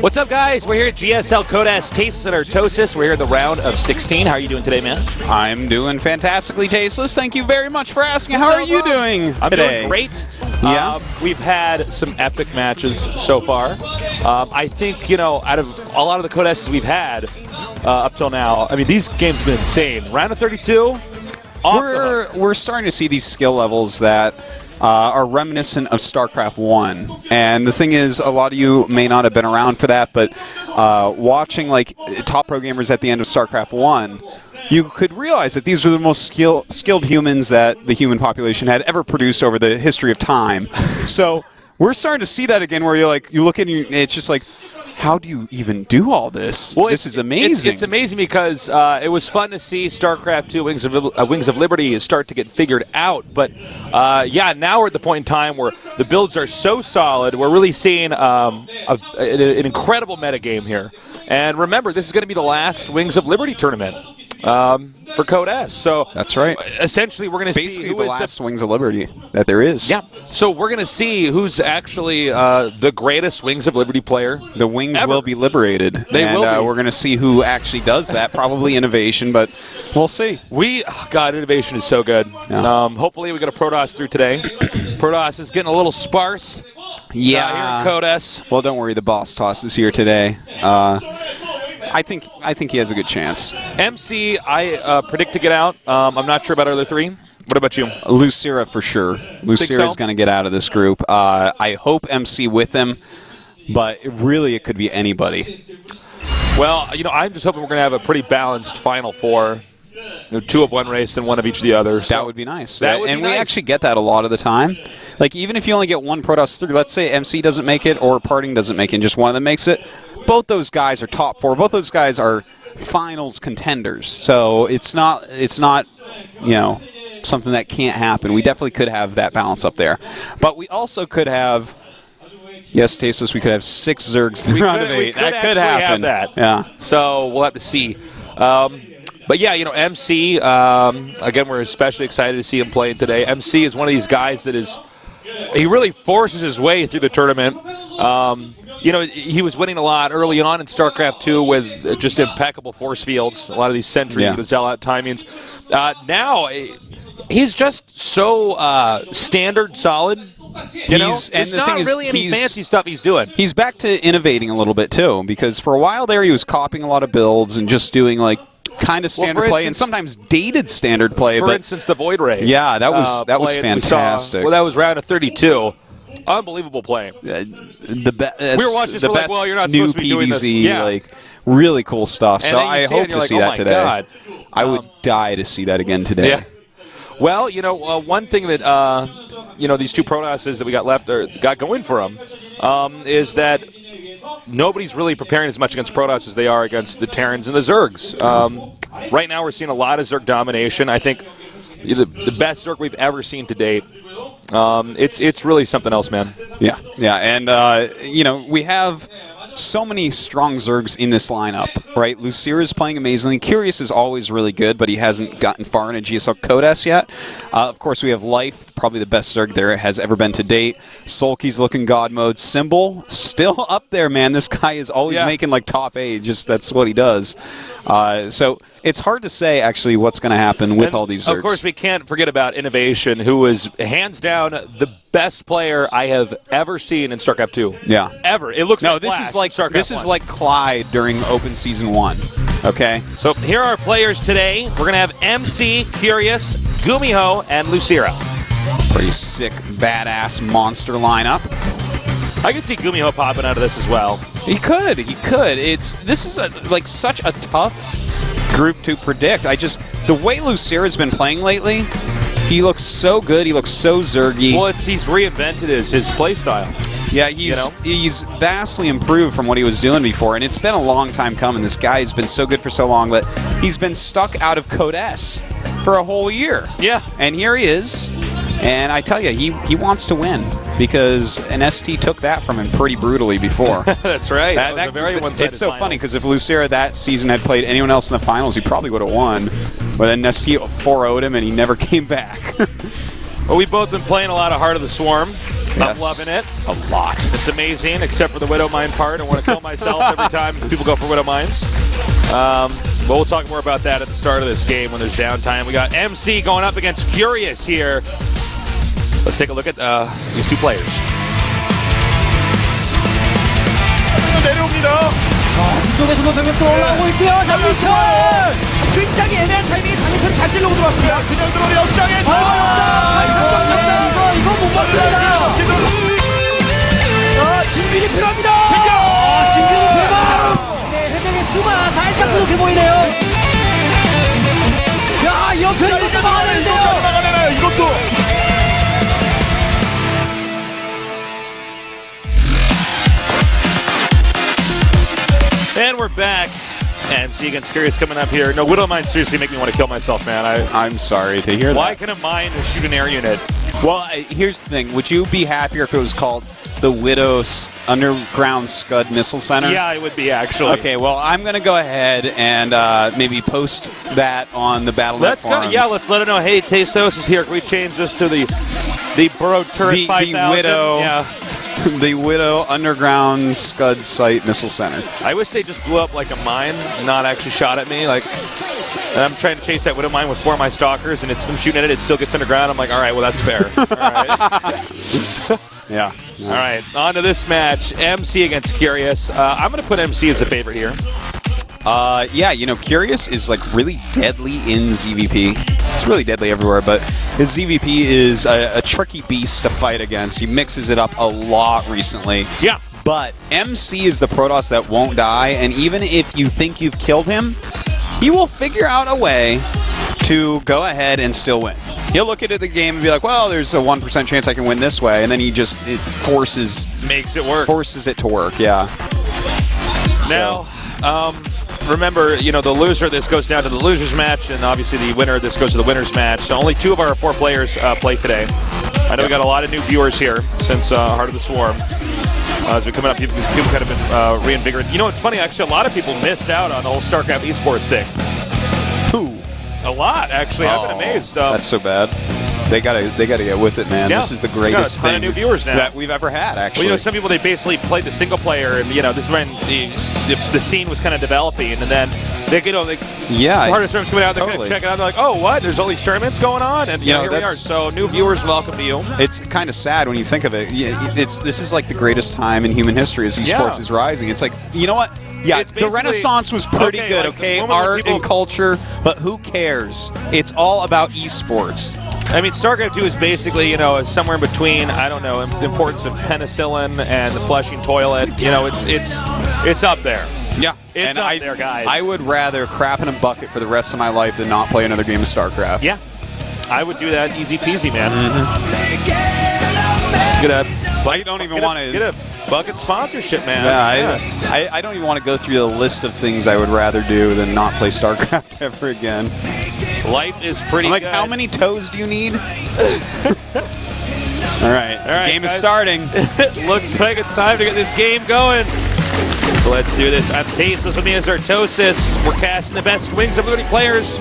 What's up, guys? We're here at GSL Codas Tasteless and Artosis. We're here in the round of 16. How are you doing today, man? I'm doing fantastically tasteless. Thank you very much for asking. How are you doing today? I'm doing great. Yeah. We've had some epic matches so far. I think, out of a lot of the Codesses we've had up till now, I mean, these games have been insane. Round of 32, we're starting to see these skill levels that are reminiscent of StarCraft 1. And the thing is, a lot of you may not have been around for that, but watching like top pro gamers at the end of StarCraft 1, you could realize that these were the most skilled humans that the human population had ever produced over the history of time. So we're starting to see that again, where you look at it, it's just like, how do you even do all this? Well, this is amazing. It's amazing because it was fun to see StarCraft 2 Wings of Liberty start to get figured out. But, yeah, now we're at the point in time where the builds are so solid. We're really seeing an incredible metagame here. And remember, this is going to be the last Wings of Liberty tournament for Code S. So that's right. Essentially, we're going to see who the last Wings of Liberty that there is. Yeah. So we're going to see who's actually the greatest Wings of Liberty player. The Wings will be liberated. They will be. We're going to see who actually does that. Probably Innovation, but we'll see. God, Innovation is so good. Yeah. Hopefully we get a Protoss through today. Protoss is getting a little sparse. Yeah. Here in Code S. Well, don't worry. The boss toss is here today. I think he has a good chance. MC, I predict to get out. I'm not sure about other three. What about you? Lucira for sure. Lucira is going to get out of this group. I hope MC with him, but it could be anybody. Well, I'm just hoping we're going to have a pretty balanced Final Four. Two of one race and one of each of the others. So that would be nice. We actually get that a lot of the time. Like, even if you only get one Protoss through, let's say MC doesn't make it or Parting doesn't make it, and just one of them makes it, both those guys are top four. Both those guys are finals contenders. So it's not something that can't happen. We definitely could have that balance up there. But we also could have, yes, Tasteless, we could have 6 Zergs in the round of 8. That could happen. Have that. Yeah. So we'll have to see. But yeah, MC, again, we're especially excited to see him playing today. MC is one of these guys that he really forces his way through the tournament. He was winning a lot early on in StarCraft 2 with just impeccable force fields, a lot of these Sentry, the Zealot timings. Now, he's just so standard solid. There's not really any fancy stuff he's doing. He's back to innovating a little bit, too, because for a while there he was copying a lot of builds and just doing, kind of standard play and sometimes dated standard play. For instance, the Void Ray. Yeah, that was fantastic. That was round of 32. Unbelievable play. We were watching the best you're not new supposed to be doing this. PvZ, really cool stuff. And so I hope to see that today. God. I would die to see that again today. Yeah. Well, one thing that these two Protosses that we got left or got going for them is that nobody's really preparing as much against Protoss as they are against the Terrans and the Zergs. Right now we're seeing a lot of Zerg domination. I think the best Zerg we've ever seen to date. It's really something else, man. Yeah, and we have so many strong Zergs in this lineup, right? Lucira is playing amazingly. Curious is always really good, but he hasn't gotten far in a GSL Code S yet. Of course, we have Life, probably the best Zerg there has ever been to date. Sulky's looking God mode. Symbol, still up there, man. This guy is always making top 8. Just that's what he does. So it's hard to say, actually, what's going to happen with all these Zergs. Of course, we can't forget about Innovation, who is hands down the best player I have ever seen in StarCraft 2. Yeah. Ever. It looks this is like Clyde during Open Season 1. Okay? So here are our players today. We're going to have MC, Curious, Gumiho, and Lucira. Pretty sick, badass monster lineup. I could see Gumiho popping out of this as well. He could. This is such a tough group to predict. The way Lucira's been playing lately, he looks so good. He looks so Zergy. Well, he's reinvented his play style. Yeah, he's vastly improved from what he was doing before, and it's been a long time coming. This guy has been so good for so long, but he's been stuck out of Code S for a whole year. Yeah. And here he is, and I tell you, he wants to win because an ST took that from him pretty brutally before. That's right. That was a very one-sided It's so funny because if Lucira that season had played anyone else in the finals, he probably would have won. But then ST 4-0'd him, and he never came back. Well, we've both been playing a lot of Heart of the Swarm. I'm loving it. A lot. It's amazing, except for the Widow Mine part. I want to kill myself every time people go for Widow Mines. But we'll talk more about that at the start of this game when there's downtime. We got MC going up against Curious here. Let's take a look at these two players. 뒤쪽에서도 병력 또 올라오고 있고요. 장민철! 굉장히 애매한 타이밍에 장민철 잘 찔러고 들어왔습니다. 그냥 들어오는 역장에 역장! 이거 못 봤습니다. 진균이 필요합니다. 진균이 대박! 네, 해병의 수마 살짝 부족해 보이네요. 야, 이 옆에 이것도 막아내는데요. 막아내나요, 이것도. And we're back. MC against Curious coming up here. No, Widow Mine seriously make me want to kill myself, man. I'm sorry to hear that. Why can a mine shoot an air unit? Well, here's the thing. Would you be happier if it was called the Widow's Underground Scud Missile Center? Yeah, I would be, actually. Okay, well, I'm going to go ahead and maybe post that on the Battle.net forums. Yeah, let's let it know. Hey, Tastos is here. Can we change this to the Burrow Turret 5000? The Widow. Yeah. The Widow Underground Scud Site Missile Center. I wish they just blew up like a mine, not actually shot at me. Like, I'm trying to chase that Widow Mine with 4 of my stalkers, and I'm shooting at it. It still gets underground. I'm like, all right, well, that's fair. All right. Yeah. All right, on to this match. MC against Curious. I'm going to put MC as a favorite here. Yeah, you know, Curious is like really deadly in ZVP. It's really deadly everywhere, but his ZVP is a tricky beast to fight against. He mixes it up a lot recently. Yeah. But MC is the Protoss that won't die, and even if you think you've killed him, he will figure out a way to go ahead and still win. He'll look at the game and be like, well, there's a 1% chance I can win this way, and then he just makes it work. Forces it to work, yeah. Now, remember, you know, the loser of this goes down to the loser's match, and obviously the winner of this goes to the winner's match. So only 2 of our 4 players play today. I know we got a lot of new viewers here since Heart of the Swarm. As we're coming up, people kind of been reinvigorated. You know, it's funny, actually, a lot of people missed out on the whole StarCraft esports thing. Who? A lot, actually. I've been amazed. That's so bad. They gotta get with it, man. Yeah. This is the greatest thing new viewers now that we've ever had, actually. Well, you know, some people, they basically played the single player, and, you know, this is when the scene was kind of developing, and then they, you know, Heart of Storm's coming out, they're totally. kind of checking out, they're like, oh, what? There's all these tournaments going on? And, you know, here we are. So, new viewers, welcome to you. It's kind of sad when you think of it. This is like the greatest time in human history as esports is rising. It's like, you know what? Yeah, the Renaissance was pretty good, okay? Art and culture, but who cares? It's all about esports. I mean, StarCraft 2 is basically, you know, somewhere in between, I don't know, the importance of penicillin and the flushing toilet. You know, it's up there. Yeah. It's up there, guys. I would rather crap in a bucket for the rest of my life than not play another game of StarCraft. Yeah. I would do that easy peasy, man. I don't even want to get a bucket sponsorship, man. Yeah, I don't even want to go through the list of things I would rather do than not play StarCraft ever again. Life is pretty good. good. How many toes do you need? All right, game guys. is starting. Looks like it's time to get this game going. So let's do this. I'm Tasteless, with me is Artosis. We're casting the best wings of 30 players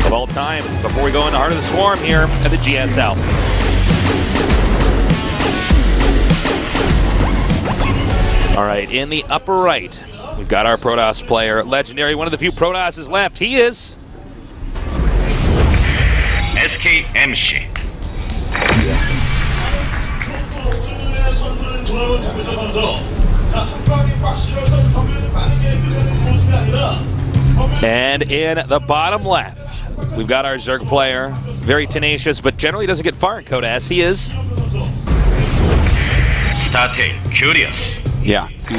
of all time before we go into Heart of the Swarm here at the GSL. All right, in the upper right, we've got our Protoss player, legendary, one of the few Protosses left. He is SKMC. And in the bottom left, we've got our Zerg player, very tenacious, but generally doesn't get far in Code S. He is StarTale Curious. Yeah, he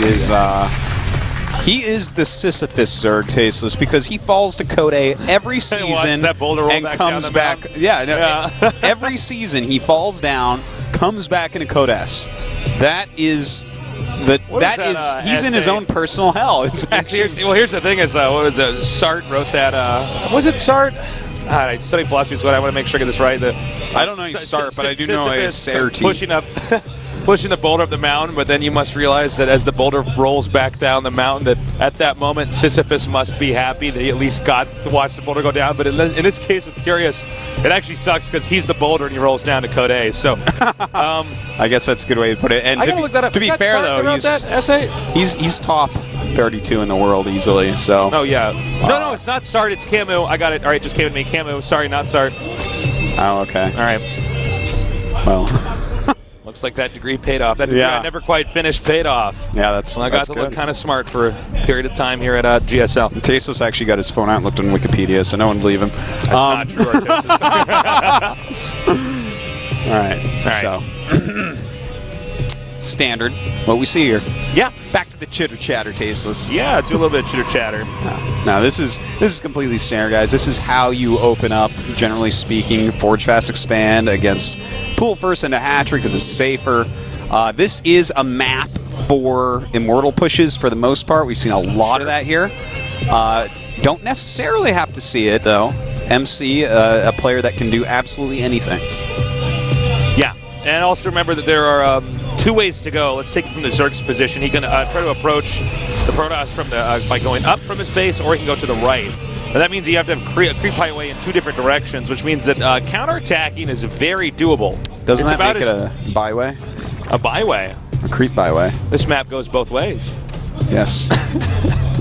is the Sisyphus Zerg, Tasteless, because he falls to Code A every season that boulder roll and back comes down the back. mountain. Yeah, every season he falls down, comes back into Code S. That is he's in his own personal hell. It's actually, here's the thing: is what was it? Sartre wrote that. Was it Sartre? I studied philosophy, so I want to make sure I get this right. I don't know Sartre, but I do know a Sartre. Pushing up. pushing the boulder up the mountain, but then you must realize that as the boulder rolls back down the mountain, that at that moment Sisyphus must be happy that he at least got to watch the boulder go down. But in this case with Curious, it actually sucks because he's the boulder and he rolls down to Code A. So I guess that's a good way to put it. And I gotta look that up. To be fair, though, he's top 32 in the world easily. So. Oh yeah. No, it's not Sart. It's Camu. I got it. All right, just came to me. Camu. Sorry, not Sart. Oh, okay. All right. Well. Looks like that degree paid off. That degree I never quite finished paid off. Yeah, that's. Well, I got to look kind of smart for a period of time here at GSL. Tasteless actually got his phone out and looked on Wikipedia, so no one believe him. That's not true, All right. So. Standard. What we see here. Yeah. Back to the chitter chatter, Tasteless. Yeah, do a little bit of chitter chatter. Now this is completely standard, guys. This is how you open up, generally speaking, Forge Fast Expand against Pool First into Hatchery because it's safer. This is a map for Immortal pushes for the most part. We've seen a lot of that here. Don't necessarily have to see it though. MC, a player that can do absolutely anything. Yeah, and also remember that there are two ways to go. Let's take it from the Zerg's position. He can try to approach the Protoss from by going up from his base, or he can go to the right. And that means you have to have a creep highway in two different directions, which means that counterattacking is very doable. Doesn't that make it a byway? A byway. A creep byway. This map goes both ways. Yes.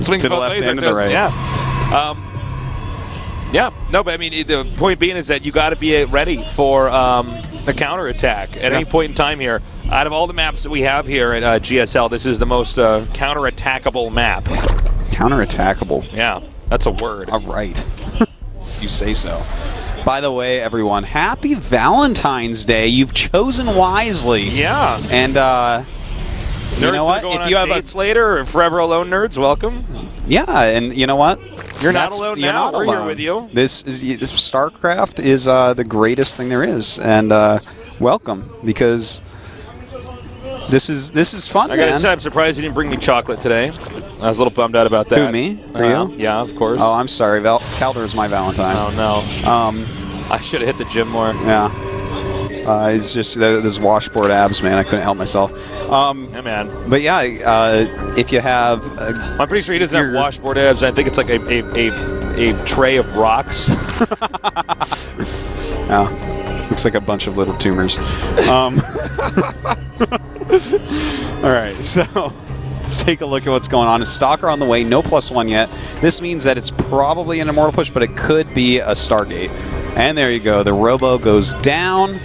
Swings to the both left ways and to the right. Yeah. Yeah. No, but I mean, the point being is that you got to be ready for the counterattack at any point in time here. Out of all the maps that we have here at GSL, this is the most counterattackable map. Counterattackable. Yeah, that's a word. All right. You say so. By the way, everyone, happy Valentine's Day. You've chosen wisely. Yeah. And you know what? If you have dates later, or Forever Alone nerds, welcome. Yeah, and you know what? You're not alone now. We're here with you. This StarCraft is the greatest thing there is, and welcome, because this is fun, I gotta say, I'm surprised you didn't bring me chocolate today. I was a little bummed out about that. Who, me? For you? Yeah, of course. Oh, I'm sorry. Calder is my Valentine. Oh no. I should have hit the gym more. Yeah. It's just those washboard abs, man. I couldn't help myself. Yeah, man. But yeah, if you have, I'm pretty sure he doesn't have washboard abs. I think it's like a tray of rocks. Yeah, looks like a bunch of little tumors. All right, so let's take a look at what's going on. A Stalker on the way, no +1 yet. This means that it's probably an Immortal push, but it could be a Stargate. And there you go. The Robo goes down,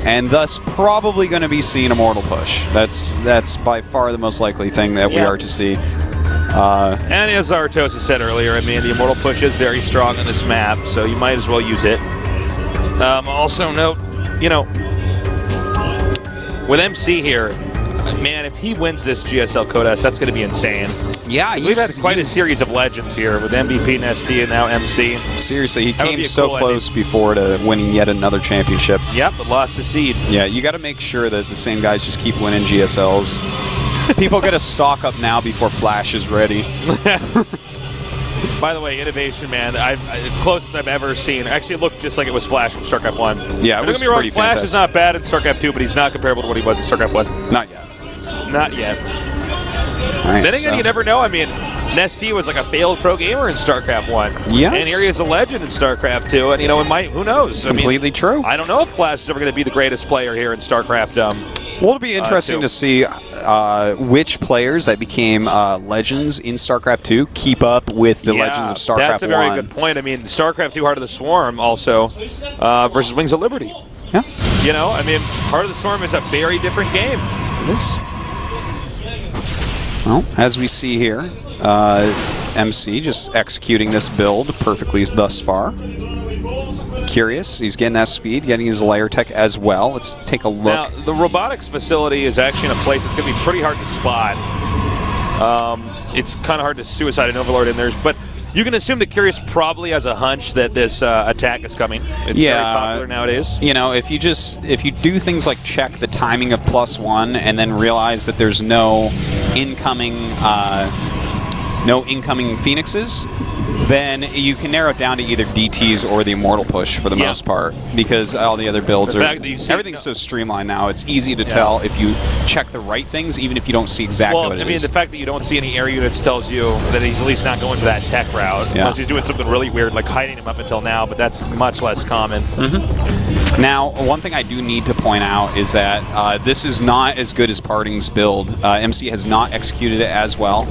and thus probably going to be seeing Immortal push. That's by far the most likely thing that we are to see. And as Artosa said earlier, I mean, the Immortal push is very strong on this map, so you might as well use it. Also note, you know, with MC here, man, if he wins this GSL Codas, that's going to be insane. Yeah, we've had quite a series of legends here with MVP, Nesty, and now MC. Seriously, he came so close before to winning yet another championship. Yep, but lost the seed. Yeah, you got to make sure that the same guys just keep winning GSLs. People got to stock up now before Flash is ready. By the way, innovation, man, the closest I've ever seen. Actually, it looked just like it was Flash from StarCraft 1. Yeah, it was pretty Flash fantastic. is not bad in StarCraft 2, but he's not comparable to what he was in StarCraft 1. Not yet. Not yet. Right, then again, you never know. I mean, Nesty was like a failed pro gamer in StarCraft 1. Yes. And here he is a legend in StarCraft 2. And, you know, it might, who knows? Completely true. I don't know if Flash is ever going to be the greatest player here in StarCraft. Well, it'll be interesting to see which players that became legends in StarCraft 2 keep up with the legends of StarCraft 1. That's a very good point. I mean, StarCraft 2 Heart of the Swarm also versus Wings of Liberty. Yeah. You know, I mean, Heart of the Swarm is a very different game. It is. Well, as we see here, MC just executing this build perfectly thus far. Curious, he's getting that speed, getting his layer tech as well. Let's take a look. Now, the robotics facility is actually in a place that's going to be pretty hard to spot. It's kind of hard to suicide an Overlord in there, but you can assume that Curious probably has a hunch that this attack is coming. It's very popular nowadays. You know, if you do things like check the timing of +1 and then realize that there's no incoming no incoming Phoenixes, then you can narrow it down to either DTs or the Immortal push for the most part, because all the other builds everything's so streamlined now. It's easy to tell if you check the right things, even if you don't see exactly what it is. I mean, the fact that you don't see any air units tells you that he's at least not going for that tech route, unless he's doing something really weird, like hiding him up until now, but that's much less common. Now, one thing I do need to point out is that this is not as good as Parting's build. MC has not executed it as well.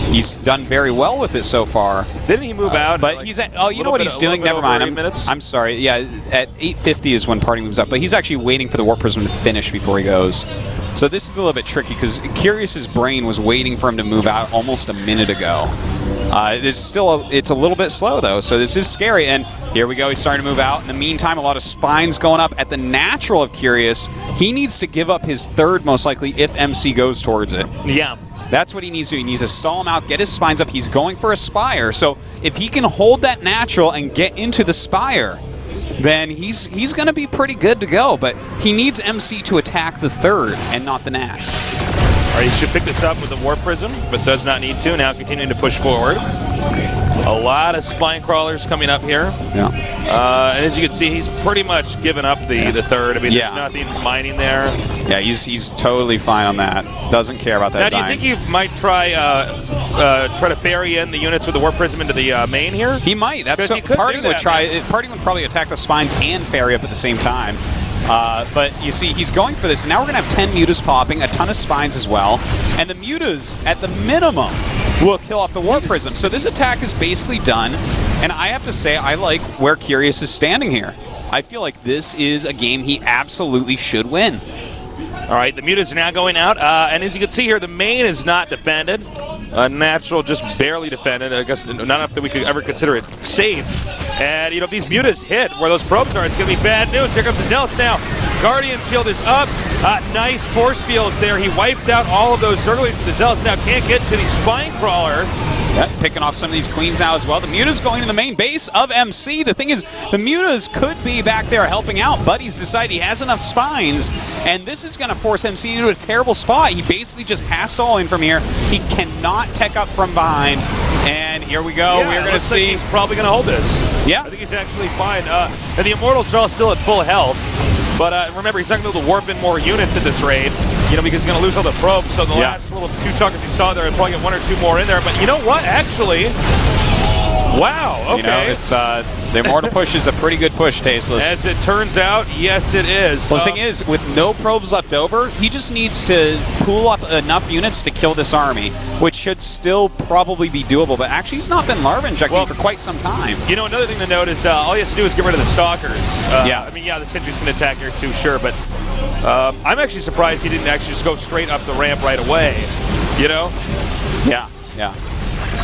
He's done very well with it so far. Didn't he move out? But he's at, you know what he's doing? Never mind. I'm sorry. Yeah, at 8:50 is when Parting moves up. But he's actually waiting for the Warp Prism to finish before he goes. So this is a little bit tricky because Curious's brain was waiting for him to move out almost a minute ago. It's a little bit slow though, so this is scary. And here we go. He's starting to move out. In the meantime, a lot of spines going up at the natural of Curious. He needs to give up his third most likely if MC goes towards it. Yeah. That's what he needs to do. He needs to stall him out, get his spines up. He's going for a Spire. So if he can hold that natural and get into the Spire, then he's going to be pretty good to go. But he needs MC to attack the third and not the Nat. All right, he should pick this up with the Warp Prism, but does not need to. Now continuing to push forward. A lot of Spine Crawlers coming up here. Yeah. And as you can see, he's pretty much given up the third. I mean, there's nothing mining there. Yeah, he's totally fine on that. Doesn't care about that. Now, do you think he might try to ferry in the units with the Warp Prism into the main here? He might. That's what Parting would try. Parting would probably attack the spines and ferry up at the same time. But you see, he's going for this. And now we're going to have 10 Mutas popping, a ton of spines as well. And the Mutas, at the minimum, will kill off the Warp Prism. So this attack is basically done. And I have to say, I like where Curious is standing here. I feel like this is a game he absolutely should win. All right, the Mutas are now going out. And as you can see here, the main is not defended. Natural just barely defended. I guess not enough that we could ever consider it safe. And, you know, if these Mutas hit where those probes are, it's going to be bad news. Here comes the Zealots now. Guardian Shield is up. Nice force fields there. He wipes out all of those Zerglings. The Zealots now can't get to the Spine Crawler. Picking off some of these Queens now as well. The Mutas going to the main base of MC. The thing is, the Mutas could be back there helping out, but he's decided he has enough spines, and this is going to force MC into a terrible spot. He basically just has to all in from here. He cannot tech up from behind, and here we go. Yeah, we're going to see. Like he's probably going to hold this. Yeah. I think he's actually fine. And the Immortals are all still at full health. But remember, he's not going to be able to warp in more units at this raid, you know, because he's going to lose all the probes. So the last little 2 suckers you saw there, he'll probably get 1 or 2 more in there. But you know what? Actually, wow. Okay. You know, it's the Immortal push is a pretty good push, Tasteless. As it turns out, yes, it is. Well, the thing is, with no probes left over, he just needs to pool up enough units to kill this army, which should still probably be doable. But actually, he's not been larva injecting for quite some time. You know, another thing to note is all he has to do is get rid of the Stalkers. I mean, yeah, the Sentry's going to attack here too, sure, but I'm actually surprised he didn't actually just go straight up the ramp right away, you know? Yeah.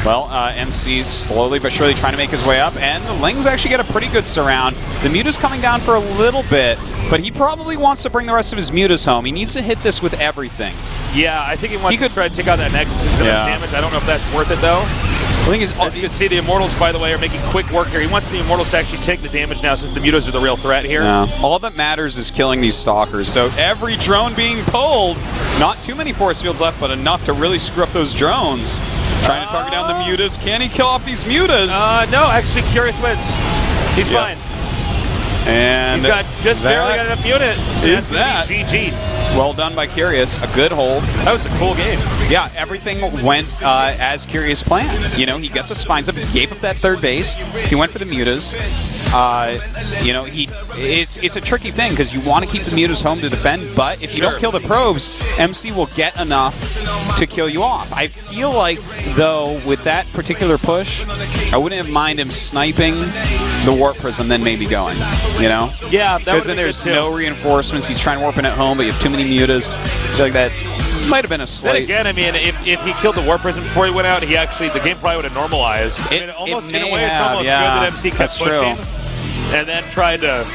Well, MC's slowly but surely trying to make his way up, and the Lings actually get a pretty good surround. The Muta's coming down for a little bit, but he probably wants to bring the rest of his Mutas home. He needs to hit this with everything. Yeah, I think he wants to try to take out that next damage. I don't know if that's worth it, though. The thing is, as you can see, the Immortals, by the way, are making quick work here. He wants the Immortals to actually take the damage now since the Mutas are the real threat here. Yeah. All that matters is killing these Stalkers. So every drone being pulled, not too many force fields left, but enough to really screw up those drones. Trying to target down the Mutas. Can he kill off these Mutas? No, actually, Curious wins. He's fine. And he's got just barely got enough units. Is that GG? Well done by Curious. A good hold. That was a cool game. Yeah, everything went as Curious planned. You know, he got the spines up, he gave up that third base, he went for the Mutas. You know, it's a tricky thing because you want to keep the Mutas home to defend, but if you don't kill the probes, MC will get enough to kill you off. I feel like, though, with that particular push, I wouldn't have mind him sniping the Warp Prism, then maybe going, you know? Yeah, because then there's no reinforcements. He's trying to warp in at home, but you have too many Mutas. I feel like that might have been a slight. Then again, I mean, if he killed the Warp Prism before he went out, the game probably would have normalized. I mean, almost in a way, it's almost good that MC kept pushing. And then tried to,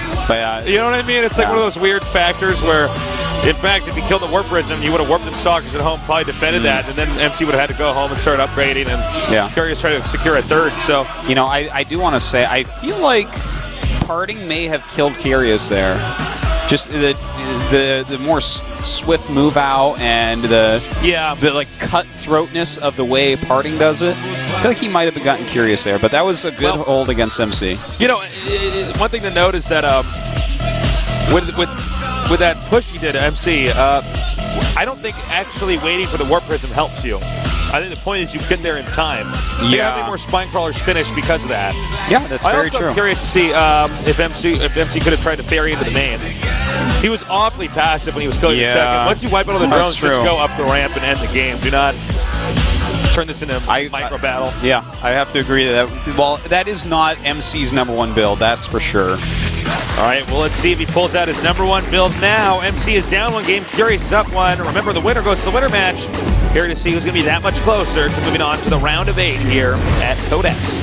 you know what I mean? It's like one of those weird factors where, in fact, if he killed the Warp Prism, he would have warped the Stalkers at home, probably defended that, and then MC would have had to go home and start upgrading, and Curious tried to secure a third. So, you know, I do want to say, I feel like Parting may have killed Curious there. Just the more swift move out and the like cutthroatness of the way Parting does it. I feel like he might have gotten curious there, but that was a good hold against MC. You know, one thing to note is that with that push he did to MC, I don't think actually waiting for the Warp Prism helps you. I think the point is you get there in time. They have many more spine crawlers finished because of that. Yeah, that's very true. I'm curious to see if MC could have tried to ferry into the main. He was awfully passive when he was killing the second. Once you wipe out all the drones, just go up the ramp and end the game. Do not turn this into a micro battle. Yeah, I have to agree that. Well, that is not MC's #1 build. That's for sure. All right, well, let's see if he pulls out his #1 build now. MC is down 1 game. Curious is up 1. Remember, the winner goes to the winner match. Here to see who's going to be that much closer to moving on to the round of 8 here at Code S.